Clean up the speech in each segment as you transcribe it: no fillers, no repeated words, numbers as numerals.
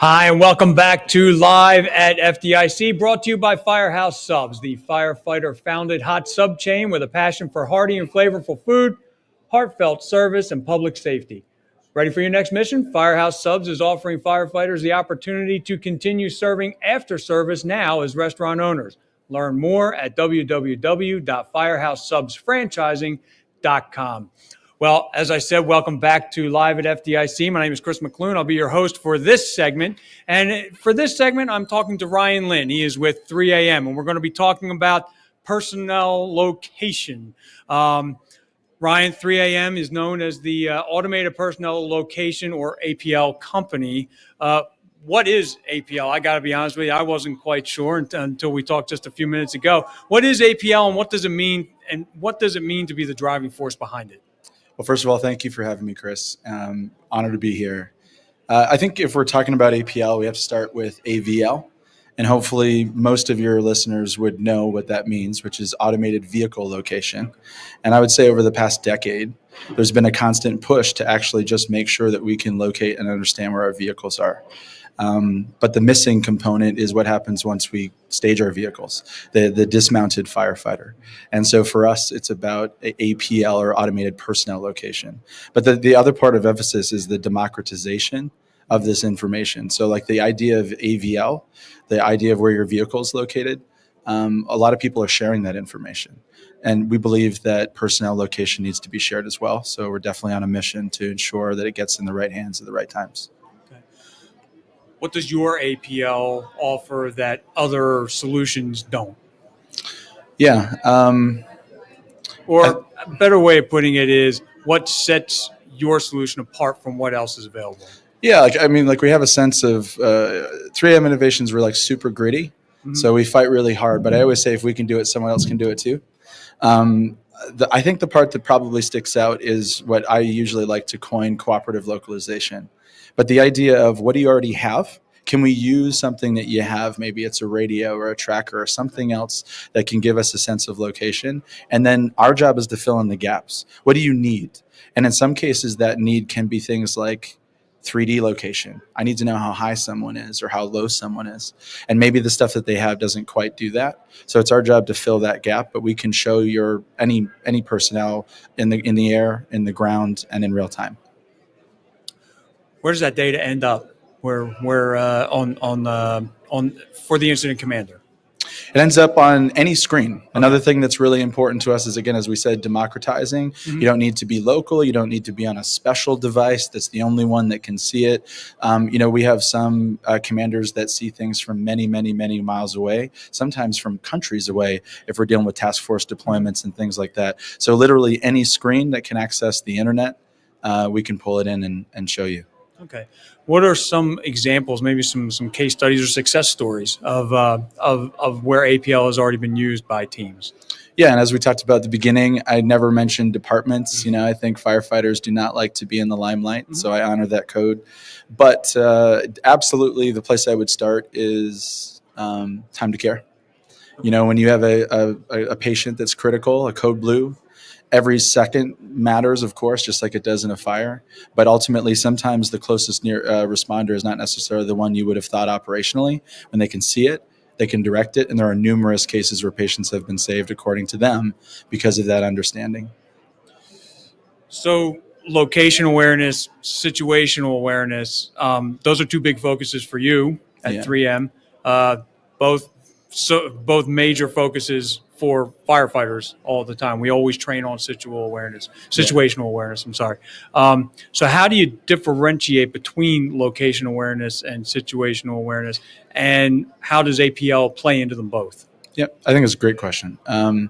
Hi, and welcome back to Live at FDIC, brought to you by Firehouse Subs, the firefighter-founded hot sub chain with a passion for hearty and flavorful food, heartfelt service, and public safety. Ready for your next mission? Firehouse Subs is offering firefighters the opportunity to continue serving after service now as restaurant owners. Learn more at www.firehousesubsfranchising.com. Well, as I said, welcome back to Live at FDIC. My name is Chris McClune. I'll be your host for this segment. And for this segment, I'm talking to Ryan Litt. He is with 3 a.m. and we're going to be talking about personnel location. Ryan, 3 a.m. is known as the Automated Personnel Location, or APL company. What is APL? I got to be honest with you, I wasn't quite sure until we talked just a few minutes ago. What is APL and what does it mean? And what does it mean to be the driving force behind it? Well, first of all, thank you for having me, Chris. Honored to be here. I think if we're talking about APL, we have to start with AVL. And hopefully most of your listeners would know what that means, which is automated vehicle location. And I would say over the past decade, there's been a constant push to actually just make sure that we can locate and understand where our vehicles are. But the missing component is what happens once we stage our vehicles, the dismounted firefighter. And so for us, it's about APL, or automated personnel location. But the other part of emphasis is the democratization of this information. So like the idea of AVL, the idea of where your vehicle is located, a lot of people are sharing that information. And we believe that personnel location needs to be shared as well. So we're definitely on a mission to ensure that it gets in the right hands at the right times. What does your APL offer that other solutions don't? Yeah. Or a better way of putting it is, what sets your solution apart from what else is available? Yeah, we have a sense of 3M Innovations, we're like super gritty. Mm-hmm. So we fight really hard. But I always say if we can do it, someone else can do it too. I think the part that probably sticks out is what I usually like to coin cooperative localization. But the idea of what do you already have? Can we use something that you have? Maybe it's a radio or a tracker or something else that can give us a sense of location. And then our job is to fill in the gaps. What do you need? And in some cases, that need can be things like 3D location. I need to know how high someone is or how low someone is. And maybe the stuff that they have doesn't quite do that. So it's our job to fill that gap, but we can show any personnel in the air, in the ground, and in real time. Where does that data end up? Where for the incident commander? It ends up on any screen. Okay. Another thing that's really important to us is, again, as we said, democratizing. Mm-hmm. You don't need to be local. You don't need to be on a special device that's the only one that can see it. We have some commanders that see things from many, many, many miles away, sometimes from countries away if we're dealing with task force deployments and things like that. So literally any screen that can access the internet, we can pull it in and show you. Okay. What are some examples, maybe some case studies or success stories of where APL has already been used by teams? Yeah, and as we talked about at the beginning, I never mentioned departments. Mm-hmm. I think firefighters do not like to be in the limelight, mm-hmm. so I honor that code. But absolutely, the place I would start is time to care. When you have a patient that's critical, a code blue, every second matters, of course, just like it does in a fire. But ultimately, sometimes the closest near responder is not necessarily the one you would have thought operationally. When they can see it, they can direct it. And there are numerous cases where patients have been saved, according to them, because of that understanding. So location awareness, situational awareness, those are two big focuses for you at 3M. Both major focuses for firefighters all the time. We always train on situational awareness. I'm sorry. So how do you differentiate between location awareness and situational awareness, and how does APL play into them both? Yeah, I think it's a great question. I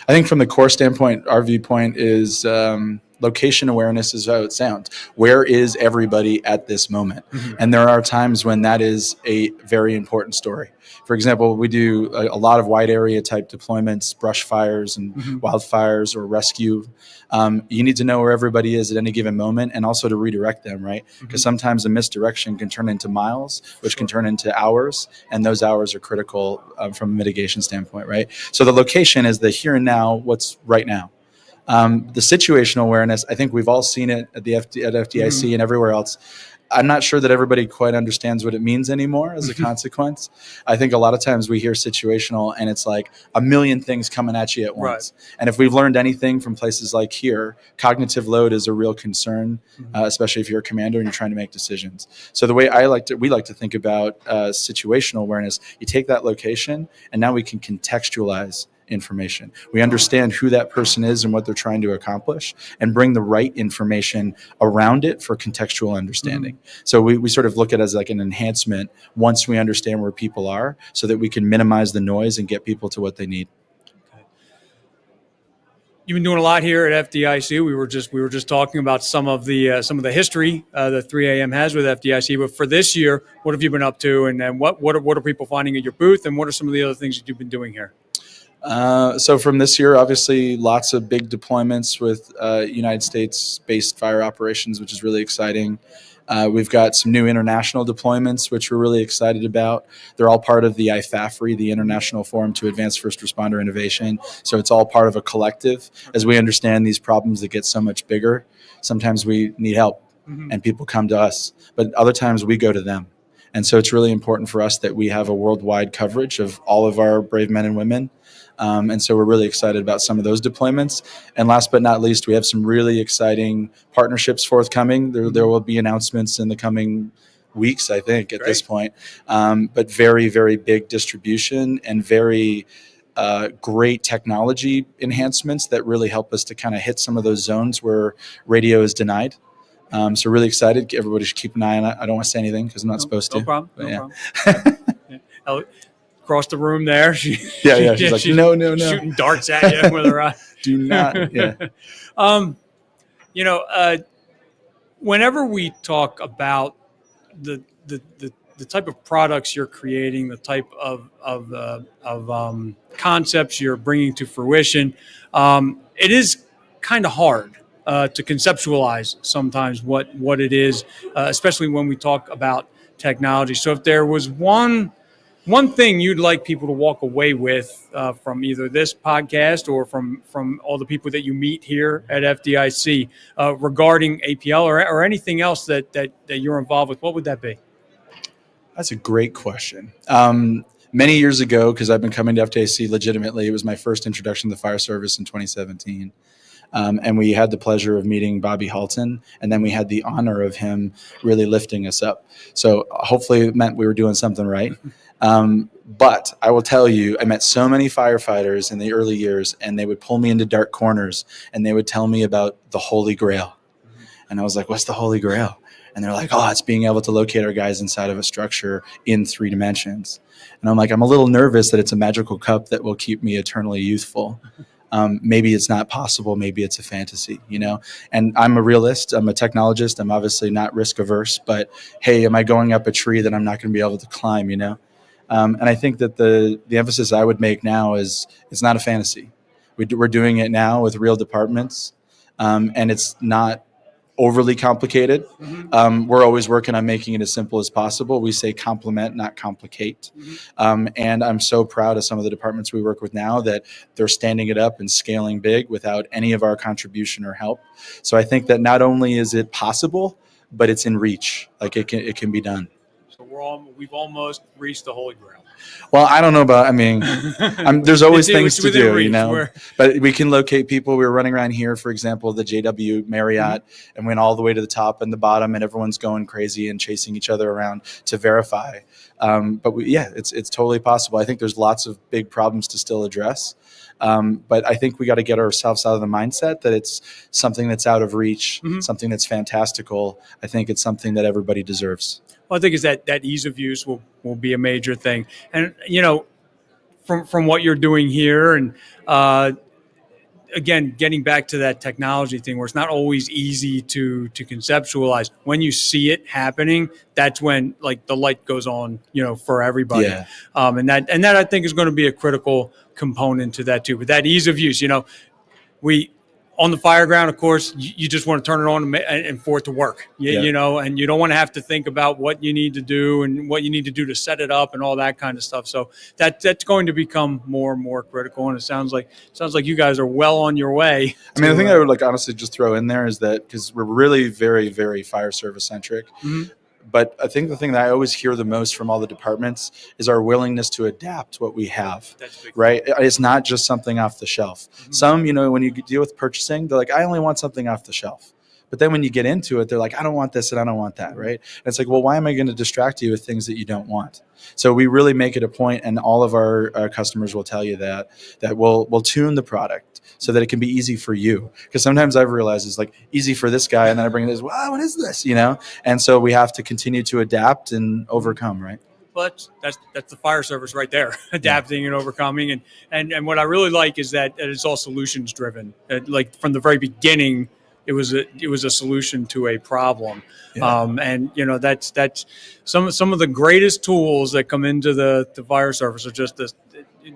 think from the core standpoint, our viewpoint is location awareness is how it sounds. Where is everybody at this moment? Mm-hmm. And there are times when that is a very important story. For example, we do a lot of wide area type deployments, brush fires and mm-hmm. wildfires or rescue. You need to know where everybody is at any given moment, and also to redirect them, right? Because mm-hmm. sometimes a misdirection can turn into miles, which can turn into hours, and those hours are critical from a mitigation standpoint, right? So the location is the here and now, what's right now. The situational awareness, I think we've all seen it at at FDIC and everywhere else. I'm not sure that everybody quite understands what it means anymore as a consequence. I think a lot of times we hear situational and it's like a million things coming at you at once. Right. And if we've learned anything from places like here, cognitive load is a real concern, especially if you're a commander and you're trying to make decisions. So the way we like to think about situational awareness, you take that location and now we can contextualize information. We understand who that person is and what they're trying to accomplish and bring the right information around it for contextual understanding. So we sort of look at it as like an enhancement once we understand where people are so that we can minimize the noise and get people to what they need. Okay. You've been doing a lot here at FDIC. We were just talking about some of the history that 3 a.m. has with FDIC. But for this year, what have you been up to, and what are people finding at your booth, and what are some of the other things that you've been doing here? So from this year, obviously, lots of big deployments with United States-based fire operations, which is really exciting. We've got some new international deployments, which we're really excited about. They're all part of the IFAFRI, the International Forum to Advance First Responder Innovation. So it's all part of a collective. As we understand these problems that get so much bigger, sometimes we need help and people come to us, but other times we go to them. And so it's really important for us that we have a worldwide coverage of all of our brave men and women. And so we're really excited about some of those deployments. And last but not least, we have some really exciting partnerships forthcoming. There will be announcements in the coming weeks, I think, at this point. But very, very big distribution and very great technology enhancements that really help us to kind of hit some of those zones where radio is denied. So really excited. Everybody should keep an eye on it. I don't want to say anything because I'm not supposed to. No problem. No problem. Across the room there. She's like, no. Shooting darts at you with her eye. Do not. Yeah. Whenever we talk about the type of products you're creating, the type of concepts you're bringing to fruition, it is kind of hard to conceptualize sometimes what it is, especially when we talk about technology. So if there was one thing you'd like people to walk away with from either this podcast or from all the people that you meet here at FDIC regarding APL or anything else that you're involved with, what would that be? That's a great question. Many years ago, because I've been coming to FDIC legitimately, it was my first introduction to the fire service in 2017. And we had the pleasure of meeting Bobby Halton, and then we had the honor of him really lifting us up. So hopefully it meant we were doing something right. But I will tell you, I met so many firefighters in the early years, and they would pull me into dark corners, and they would tell me about the Holy Grail. And I was like, what's the Holy Grail? And they're like, it's being able to locate our guys inside of a structure in 3 dimensions. And I'm like, I'm a little nervous that it's a magical cup that will keep me eternally youthful. Maybe it's not possible. Maybe it's a fantasy, and I'm a realist. I'm a technologist. I'm obviously not risk averse, but hey, am I going up a tree that I'm not going to be able to climb, And I think that the emphasis I would make now is it's not a fantasy. We're doing it now with real departments, and it's not overly complicated. We're always working on making it as simple as possible. We say complement, not complicate. And I'm so proud of some of the departments we work with now that they're standing it up and scaling big without any of our contribution or help. So I think that not only is it possible, but it's in reach. Like it can be done. So we've almost reached the Holy Grail. Well, I don't know about, there's always things to do, reach, but we can locate people. We were running around here, for example, the JW Marriott, and went all the way to the top and the bottom, and everyone's going crazy and chasing each other around to verify. But it's totally possible. I think there's lots of big problems to still address. But I think we got to get ourselves out of the mindset that it's something that's out of reach, something that's fantastical. I think it's something that everybody deserves. Well, I think is that ease of use will be a major thing. And, from what you're doing here and, again, getting back to that technology thing where it's not always easy to conceptualize. When you see it happening, that's when like the light goes on, for everybody. Yeah. And that I think is going to be a critical component to that too. But that ease of use, we on the fire ground, of course, you just want to turn it on and for it to work, you know, and you don't want to have to think about what you need to do and what you need to do to set it up and all that kind of stuff. So that's going to become more and more critical. And it sounds like you guys are well on your way. I mean, the thing I would like honestly just throw in there is that because we're really very, very fire service centric. Mm-hmm. But I think the thing that I always hear the most from all the departments is our willingness to adapt what we have, right? It's not just something off the shelf. Mm-hmm. Some, you know, when you deal with purchasing, they're like, I only want something off the shelf. But then when you get into it, they're like, I don't want this and I don't want that, right? And it's like, well, why am I going to distract you with things that you don't want? So we really make it a point, and all of our customers will tell you that we'll tune the product so that it can be easy for you. Because sometimes I've realized it's like easy for this guy, and then I bring it as, wow, what is this? You know? And so we have to continue to adapt and overcome, right? Well, that's the fire service right there, adapting and overcoming. And what I really like is that it's all solutions driven. Like from the very beginning, it was a solution to a problem. Yeah. And you know, that's some of the greatest tools that come into the fire service are just this.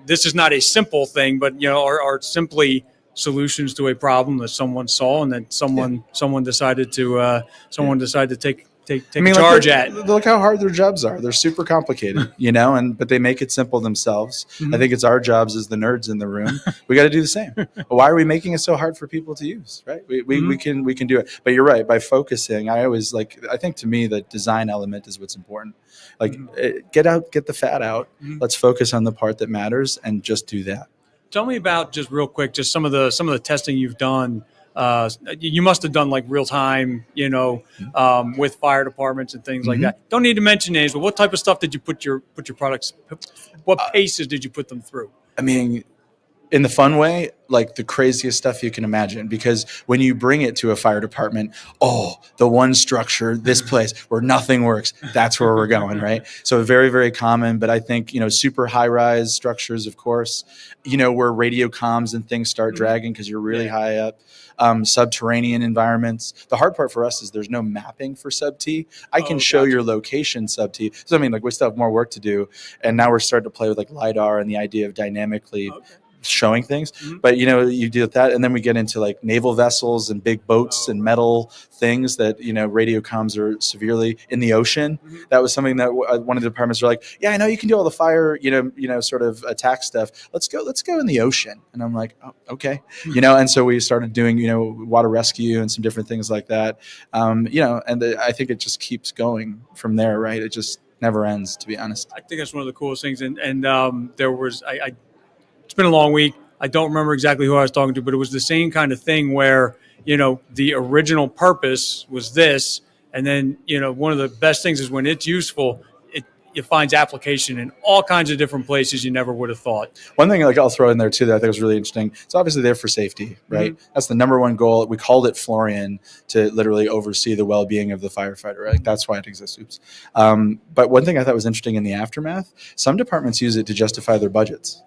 This is not a simple thing, but you know, are simply solutions to a problem that someone saw and that someone decided to take charge at. Look how hard their jobs are. They're super complicated, you know, but they make it simple themselves. Mm-hmm. I think it's our jobs as the nerds in the room. We got to do the same. Why are we making it so hard for people to use? Right? We can do it. But you're right. By focusing, I think to me the design element is what's important. Like get the fat out. Mm-hmm. Let's focus on the part that matters and just do that. Tell me about just real quick, just some of the testing you've done. You must have done like real time, you know, with fire departments and things like that. Don't need to mention names, but what type of stuff did you put your products? What paces did you put them through? I mean, in the fun way, like the craziest stuff you can imagine. Because when you bring it to a fire department, the one structure, this place where nothing works, that's where we're going, right? So very, very common. But I think, you know, super high rise structures, of course, you know, where radio comms and things start dragging because you're really high up. Subterranean environments. The hard part for us is there's no mapping for sub-T. I can show your location sub-T. So I mean, like we still have more work to do. And now we're starting to play with like LiDAR and the idea of dynamically showing things. But you know, you deal with that, and then we get into like naval vessels and big boats and metal things that, you know, radio comms are severely in the ocean. That was something that one of the departments were like, yeah, I know you can do all the fire, you know, sort of attack stuff. Let's go in the ocean. And I'm like, oh, okay. You know, and so we started doing, you know, water rescue and some different things like that. You know, and I think it just keeps going from there, right? It just never ends, to be honest. I think that's one of the coolest things. And there was, it's been a long week. I don't remember exactly who I was talking to, but it was the same kind of thing where, you know, the original purpose was this. And then, you know, one of the best things is when it's useful, it finds application in all kinds of different places you never would have thought. One thing like I'll throw in there too that I think was really interesting. It's obviously there for safety, right? Mm-hmm. That's the number one goal. We called it Florian to literally oversee the well-being of the firefighter, right? That's why it exists. Oops. But one thing I thought was interesting in the aftermath, some departments use it to justify their budgets.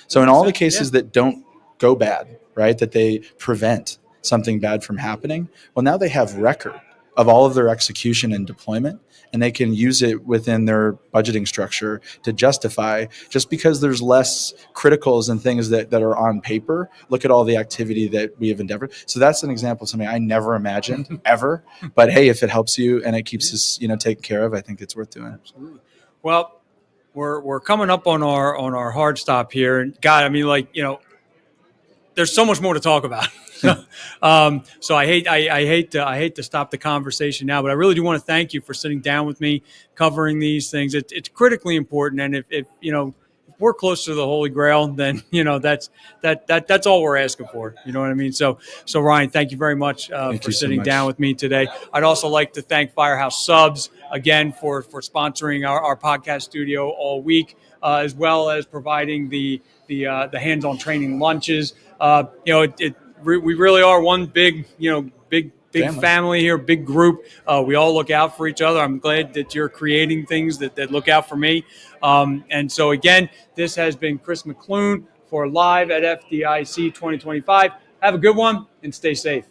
So in all the cases that don't go bad, right, that they prevent something bad from happening, well, now they have record of all of their execution and deployment, and they can use it within their budgeting structure to justify, just because there's less criticals and things that are on paper, look at all the activity that we have endeavored. So that's an example of something I never imagined ever. But hey, if it helps you and it keeps us, you know, taken care of, I think it's worth doing. Absolutely. Well, we're coming up on our hard stop here, and God, I mean, like, you know, there's so much more to talk about. So I hate to stop the conversation now, but I really do want to thank you for sitting down with me, covering these things. It's critically important, and if you know, if we're close to the Holy Grail, then you know that's all we're asking for. You know what I mean? So Ryan, thank you very much for sitting down with me today. I'd also like to thank Firehouse Subs again for sponsoring our podcast studio all week, as well as providing the hands-on training lunches. You know, we really are one big family here, big group. We all look out for each other. I'm glad that you're creating things that look out for me. And so again, this has been Chris McClune for Live at FDIC 2025. Have a good one and stay safe.